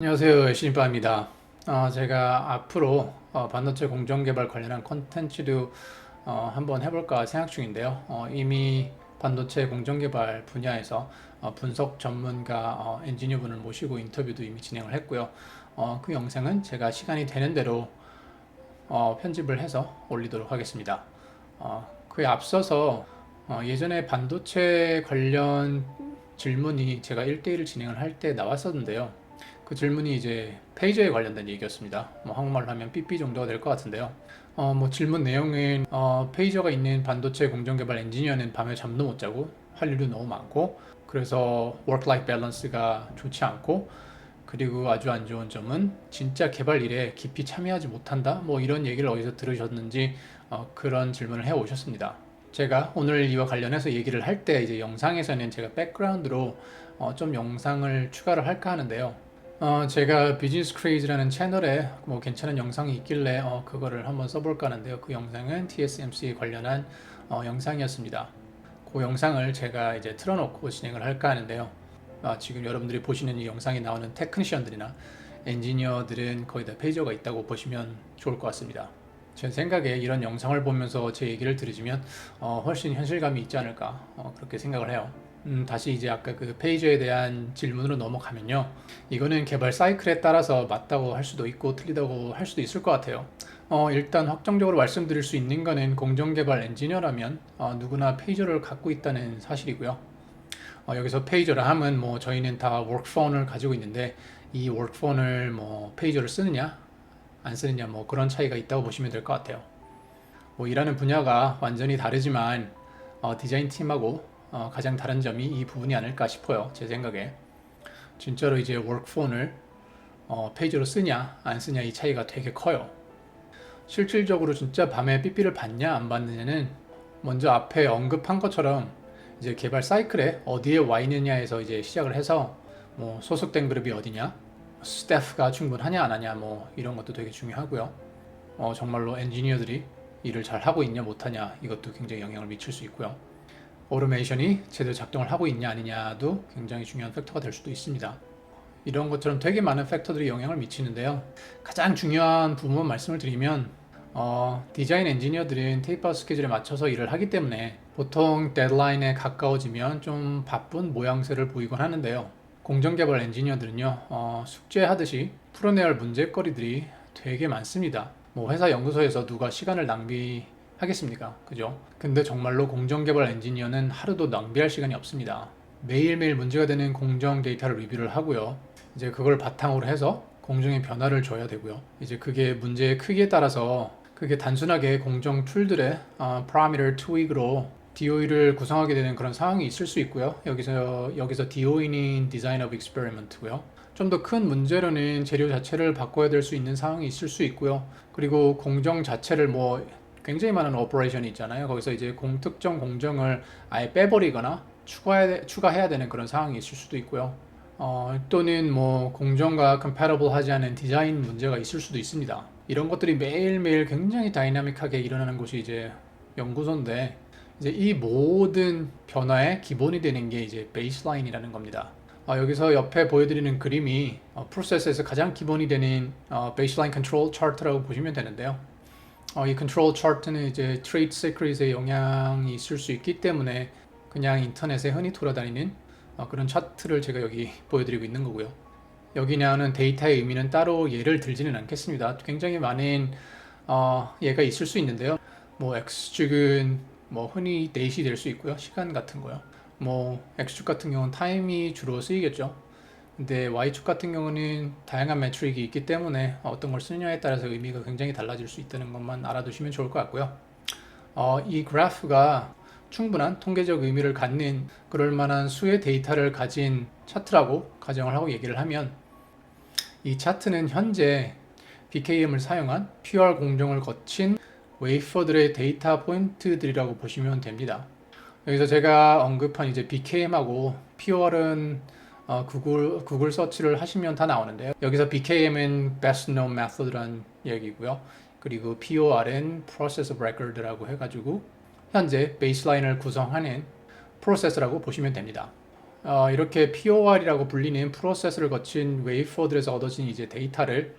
안녕하세요. 신입바입니다. 제가 앞으로 반도체 공정개발 관련한 콘텐츠도 한번 해볼까 생각 중인데요. 이미 반도체 공정개발 분야에서 분석 전문가 엔지니어 분을 모시고 인터뷰도 이미 진행을 했고요. 그 영상은 제가 시간이 되는 대로 편집을 해서 올리도록 하겠습니다. 그에 앞서서 예전에 반도체 관련 질문이 제가 1대1을 진행을 할 때 나왔었는데요. 그 질문이 이제 페이저에 관련된 얘기였습니다. 뭐 한국말로 하면 삐삐 정도가 될 것 같은데요. 뭐 질문 내용은 페이저가 있는 반도체 공정개발 엔지니어는 밤에 잠도 못 자고 할 일도 너무 많고 그래서 워크-라이프 밸런스가 좋지 않고 그리고 아주 안 좋은 점은 진짜 개발 일에 깊이 참여하지 못한다. 뭐 이런 얘기를 어디서 들으셨는지 그런 질문을 해 오셨습니다. 제가 오늘 이와 관련해서 얘기를 할 때 이제 영상에서는 제가 백그라운드로 좀 영상을 추가를 할까 하는데요. 제가 비즈니스 크레이즈라는 채널에 뭐 괜찮은 영상이 있길래 그거를 한번 써볼까 하는데요. 그 영상은 TSMC에 관련한 영상이었습니다. 그 영상을 제가 이제 틀어놓고 진행을 할까 하는데요. 지금 여러분들이 보시는 이 영상에 나오는 테크니션들이나 엔지니어들은 거의 다 페이저가 있다고 보시면 좋을 것 같습니다. 제 생각에 이런 영상을 보면서 제 얘기를 들으시면 훨씬 현실감이 있지 않을까 그렇게 생각을 해요. 다시 이제 아까 그 페이저에 대한 질문으로 넘어가면요. 이거는 개발 사이클에 따라서 맞다고 할 수도 있고 틀리다고 할 수도 있을 것 같아요. 일단 확정적으로 말씀드릴 수 있는 거는 공정개발 엔지니어라면 누구나 페이저를 갖고 있다는 사실이고요. 여기서 페이저라 하면 뭐 저희는 다 워크폰을 가지고 있는데 이 워크폰을 뭐 페이저를 쓰느냐 안 쓰느냐 뭐 그런 차이가 있다고 보시면 될 것 같아요. 뭐 일하는 분야가 완전히 다르지만 디자인 팀하고 가장 다른 점이 이 부분이 아닐까 싶어요. 제 생각에 진짜로 이제 워크폰을 페이저로 쓰냐 안 쓰냐 이 차이가 되게 커요. 실질적으로 진짜 밤에 삐삐를 받냐 안 받느냐는 먼저 앞에 언급한 것처럼 이제 개발 사이클에 어디에 와 있느냐에서 이제 시작을 해서 뭐 소속된 그룹이 어디냐, 스태프가 충분하냐 안 하냐 뭐 이런 것도 되게 중요하고요. 정말로 엔지니어들이 일을 잘 하고 있냐 못하냐 이것도 굉장히 영향을 미칠 수 있고요. 오토메이션이 제대로 작동을 하고 있냐 아니냐도 굉장히 중요한 팩터가 될 수도 있습니다. 이런 것처럼 되게 많은 팩터들이 영향을 미치는데요. 가장 중요한 부분 말씀을 드리면 디자인 엔지니어들은 테이프아웃 스케줄에 맞춰서 일을 하기 때문에 보통 데드라인에 가까워지면 좀 바쁜 모양새를 보이곤 하는데요. 공정개발 엔지니어들은요, 숙제하듯이 풀어내야 할 문제거리들이 되게 많습니다. 뭐 회사 연구소에서 누가 시간을 낭비하겠습니까? 그죠? 근데 정말로 공정개발 엔지니어는 하루도 낭비할 시간이 없습니다. 매일매일 문제가 되는 공정 데이터를 리뷰를 하고요. 이제 그걸 바탕으로 해서 공정의 변화를 줘야 되고요. 이제 그게 문제의 크기에 따라서 그게 단순하게 공정 툴들의 parameter tweak으로 DOE를 구성하게 되는 그런 상황이 있을 수 있고요. 여기서 DOE는 Design of Experiment고요. 좀 더 큰 문제로는 재료 자체를 바꿔야 될 수 있는 상황이 있을 수 있고요. 그리고 공정 자체를 뭐 굉장히 많은 오퍼레이션이 있잖아요. 거기서 이제 공특정 공정을 아예 빼버리거나 추가해야 되는 그런 상황이 있을 수도 있고요. 또는 뭐 공정과 compatible 하지 않은 디자인 문제가 있을 수도 있습니다. 이런 것들이 매일매일 굉장히 다이나믹하게 일어나는 곳이 이제 연구소인데 이제 이 모든 변화의 기본이 되는 게 이제 베이스라인이라는 겁니다. 여기서 옆에 보여드리는 그림이 프로세스에서 가장 기본이 되는 베이스라인 컨트롤 차트라고 보시면 되는데요. 이 컨트롤 차트는 이제 트레이드 시크릿에 영향이 있을 수 있기 때문에 그냥 인터넷에 흔히 돌아다니는 그런 차트를 제가 여기 보여드리고 있는 거고요. 여기 나오는 데이터의 의미는 따로 예를 들지는 않겠습니다. 굉장히 많은 예가 있을 수 있는데요. 뭐 X축은 뭐 흔히 데이시 될 수 있고요. 시간 같은 거요. 뭐 X축 같은 경우는 타임이 주로 쓰이겠죠. 근데 Y축 같은 경우는 다양한 매트릭이 있기 때문에 어떤 걸 쓰느냐에 따라서 의미가 굉장히 달라질 수 있다는 것만 알아두시면 좋을 것 같고요. 이 그래프가 충분한 통계적 의미를 갖는 그럴 만한 수의 데이터를 가진 차트라고 가정을 하고 얘기를 하면 이 차트는 현재 BKM을 사용한 PR 공정을 거친 웨이퍼들의 데이터 포인트들이라고 보시면 됩니다. 여기서 제가 언급한 이제 BKM하고 PR은 구글 서치를 하시면 다 나오는데요. 여기서 BKM은 Best Known Method라는 얘기고요. 그리고 POR은 Process of Record라고 해가지고 현재 베이스라인을 구성하는 프로세스라고 보시면 됩니다. 이렇게 POR이라고 불리는 프로세스를 거친 웨이포들에서 얻어진 이제 데이터를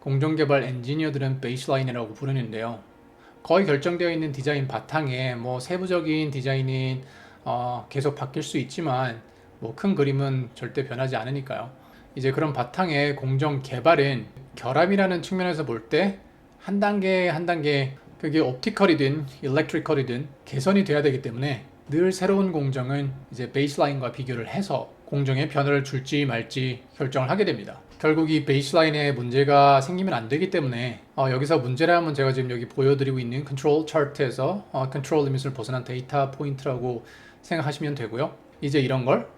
공정개발 엔지니어들은 베이스라인이라고 부르는데요. 거의 결정되어 있는 디자인 바탕에 뭐 세부적인 디자인은 계속 바뀔 수 있지만 뭐 큰 그림은 절대 변하지 않으니까요. 이제 그런 바탕에 공정 개발은 결함이라는 측면에서 볼 때 한 단계 한 단계 그게 옵티컬이든 일렉트리컬이든 개선이 돼야 되기 때문에 늘 새로운 공정은 이제 베이스라인과 비교를 해서 공정에 변화를 줄지 말지 결정을 하게 됩니다. 결국 이 베이스라인에 문제가 생기면 안 되기 때문에 여기서 문제라면 제가 지금 여기 보여드리고 있는 컨트롤 차트에서 컨트롤 리밋을 벗어난 데이터 포인트라고 생각하시면 되고요. 이제 이런 걸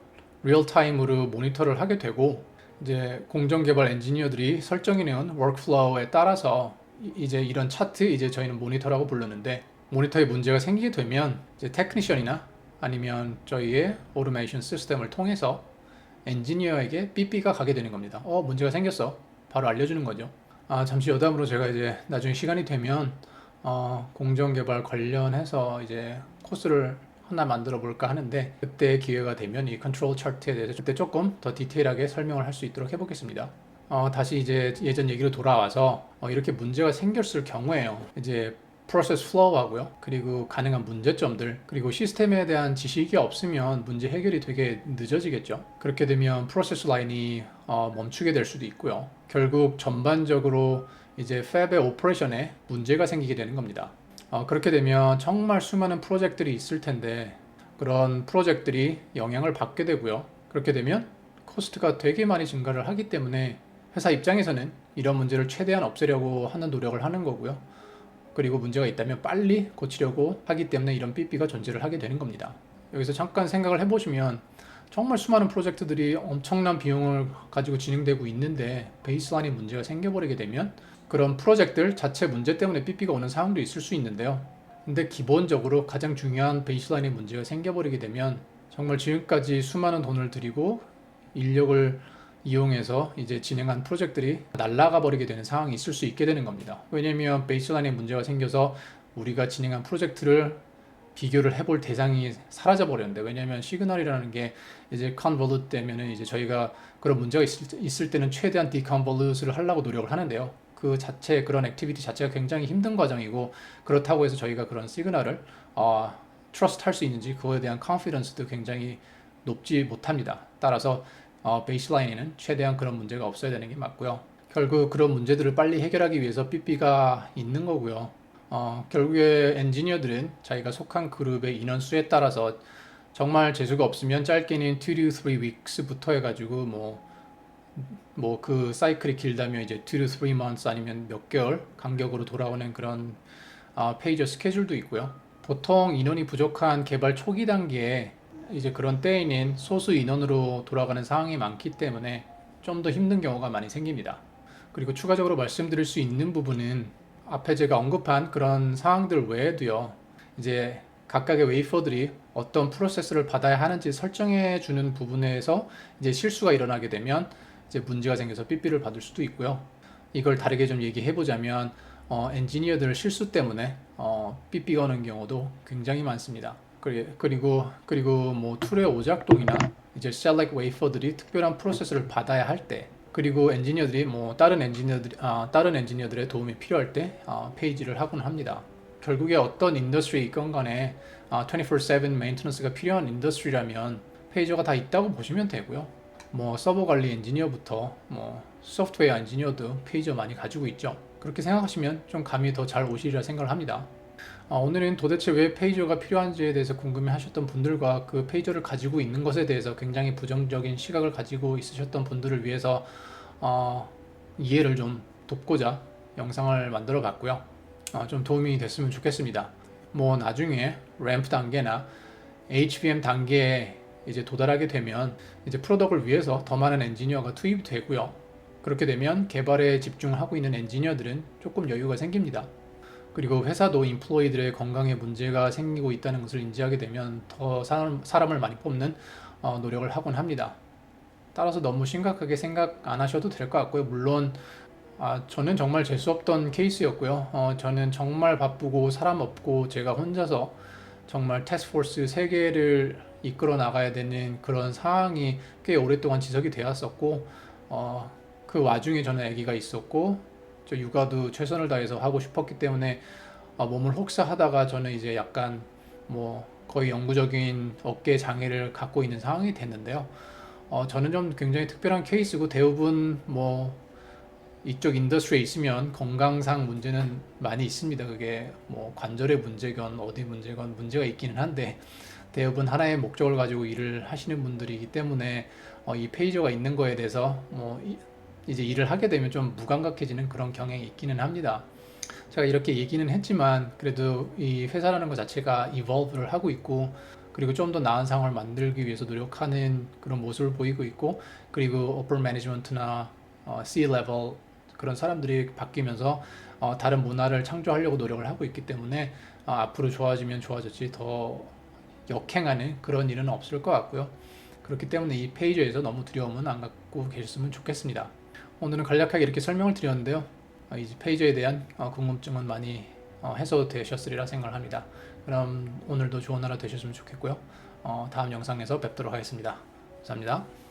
리얼타임으로 모니터를 하게 되고 이제 공정개발 엔지니어들이 설정해놓은 워크플로우에 따라서 이제 이런 차트 이제 저희는 모니터라고 부르는데 모니터에 문제가 생기게 되면 이제 테크니션이나 아니면 저희의 오토메이션 시스템을 통해서 엔지니어에게 삐삐가 가게 되는 겁니다. 문제가 생겼어. 바로 알려주는 거죠. 잠시 여담으로 제가 이제 나중에 시간이 되면 공정개발 관련해서 이제 코스를 하나 만들어 볼까 하는데 그때 기회가 되면 이 컨트롤 차트에 대해서 그때 조금 더 디테일하게 설명을 할 수 있도록 해보겠습니다. 다시 이제 예전 얘기로 돌아와서 이렇게 문제가 생겼을 경우에요. 이제 프로세스 플로우하고요. 그리고 가능한 문제점들, 그리고 시스템에 대한 지식이 없으면 문제 해결이 되게 늦어지겠죠. 그렇게 되면 프로세스 라인이 멈추게 될 수도 있고요. 결국 전반적으로 이제 팹의 오퍼레이션에 문제가 생기게 되는 겁니다. 그렇게 되면 정말 수많은 프로젝트들이 있을 텐데 그런 프로젝트들이 영향을 받게 되고요. 그렇게 되면 코스트가 되게 많이 증가를 하기 때문에 회사 입장에서는 이런 문제를 최대한 없애려고 하는 노력을 하는 거고요. 그리고 문제가 있다면 빨리 고치려고 하기 때문에 이런 삐삐가 존재를 하게 되는 겁니다. 여기서 잠깐 생각을 해보시면 정말 수많은 프로젝트들이 엄청난 비용을 가지고 진행되고 있는데 베이스라인에 문제가 생겨버리게 되면 그런 프로젝트들 자체 문제 때문에 삐삐가 오는 상황도 있을 수 있는데요. 근데 기본적으로 가장 중요한 베이스라인에 문제가 생겨버리게 되면 정말 지금까지 수많은 돈을 들이고 인력을 이용해서 이제 진행한 프로젝트들이 날아가 버리게 되는 상황이 있을 수 있게 되는 겁니다. 왜냐면 베이스라인에 문제가 생겨서 우리가 진행한 프로젝트를 비교를 해볼 대상이 사라져 버렸는데 왜냐면 시그널이라는 게 이제 컨볼루트 되면은 이제 저희가 그런 문제가 있을 때는 최대한 디컨볼루트를 하려고 노력을 하는데요. 그 자체 그런 액티비티 자체가 굉장히 힘든 과정이고 그렇다고 해서 저희가 그런 시그널을 트러스트 할 수 있는지 그거에 대한 컨피던스도 굉장히 높지 못합니다. 따라서 베이스라인에는 최대한 그런 문제가 없어야 되는 게 맞고요. 결국 그런 문제들을 빨리 해결하기 위해서 삐삐가 있는 거고요. 결국에 엔지니어들은 자기가 속한 그룹의 인원수에 따라서 정말 재수가 없으면 짧게는 2 to 3 weeks부터 해가지고 뭐 그 사이클이 길다면 이제 2 to 3 months 아니면 몇 개월 간격으로 돌아오는 그런 페이저 스케줄도 있고요. 보통 인원이 부족한 개발 초기 단계에 이제 그런 때에는 소수 인원으로 돌아가는 상황이 많기 때문에 좀 더 힘든 경우가 많이 생깁니다. 그리고 추가적으로 말씀드릴 수 있는 부분은 앞에 제가 언급한 그런 상황들 외에도요. 이제 각각의 웨이퍼들이 어떤 프로세스를 받아야 하는지 설정해 주는 부분에서 이제 실수가 일어나게 되면 이제 문제가 생겨서 삐삐를 받을 수도 있고요. 이걸 다르게 좀 얘기해 보자면 엔지니어들 실수 때문에 삐삐가 오는 경우도 굉장히 많습니다. 그리고 뭐 툴의 오작동이나 이제 select wafer들이 특별한 프로세스를 받아야 할 때, 그리고 엔지니어들이 뭐 다른 엔지니어들의 도움이 필요할 때 페이지를 하곤 합니다. 결국에 어떤 인더스트리에 있건 간에 24/7 메인테넌스가 필요한 인더스트리라면 페이저가 다 있다고 보시면 되고요. 뭐 서버 관리 엔지니어부터 뭐 소프트웨어 엔지니어도 페이저 많이 가지고 있죠. 그렇게 생각하시면 좀 감이 더 잘 오시리라 생각을 합니다. 오늘은 도대체 왜 페이저가 필요한지에 대해서 궁금해 하셨던 분들과 그 페이저를 가지고 있는 것에 대해서 굉장히 부정적인 시각을 가지고 있으셨던 분들을 위해서 이해를 좀 돕고자 영상을 만들어 봤고요. 좀 도움이 됐으면 좋겠습니다. 뭐 나중에 램프 단계나 HVM 단계에 이제 도달하게 되면 이제 프로덕트를 위해서 더 많은 엔지니어가 투입이 되고요. 그렇게 되면 개발에 집중하고 있는 엔지니어들은 조금 여유가 생깁니다. 그리고 회사도 인플로이들의 건강에 문제가 생기고 있다는 것을 인지하게 되면 더 사람을 많이 뽑는 노력을 하곤 합니다. 따라서 너무 심각하게 생각 안 하셔도 될 것 같고요. 물론 저는 정말 재수 없던 케이스였고요. 저는 정말 바쁘고 사람 없고 제가 혼자서 정말 태스크포스 3개를 이끌어 나가야 되는 그런 상황이 꽤 오랫동안 지속이 되었었고, 그 와중에 저는 아기가 있었고, 저 육아도 최선을 다해서 하고 싶었기 때문에 몸을 혹사하다가 저는 이제 약간 뭐 거의 영구적인 어깨 장애를 갖고 있는 상황이 됐는데요. 저는 좀 굉장히 특별한 케이스고 대부분 뭐 이쪽 인더스트리에 있으면 건강상 문제는 많이 있습니다. 그게 뭐 관절의 문제건 어디 문제건 문제가 있기는 한데 대부분 하나의 목적을 가지고 일을 하시는 분들이기 때문에 이 페이저가 있는 거에 대해서 뭐 이제 일을 하게 되면 좀 무감각해지는 그런 경향이 있기는 합니다. 제가 이렇게 얘기는 했지만 그래도 이 회사라는 것 자체가 evolve를 하고 있고 그리고 좀 더 나은 상황을 만들기 위해서 노력하는 그런 모습을 보이고 있고 그리고 upper management나 C-level 그런 사람들이 바뀌면서 다른 문화를 창조하려고 노력을 하고 있기 때문에 앞으로 좋아지면 좋아졌지 더 역행하는 그런 일은 없을 것 같고요. 그렇기 때문에 이 페이지에서 너무 두려움은 안 갖고 계셨으면 좋겠습니다. 오늘은 간략하게 이렇게 설명을 드렸는데요. 이 페이지에 대한 궁금증은 많이 해소되셨으리라 생각을 합니다. 그럼 오늘도 좋은 하루 되셨으면 좋겠고요. 다음 영상에서 뵙도록 하겠습니다. 감사합니다.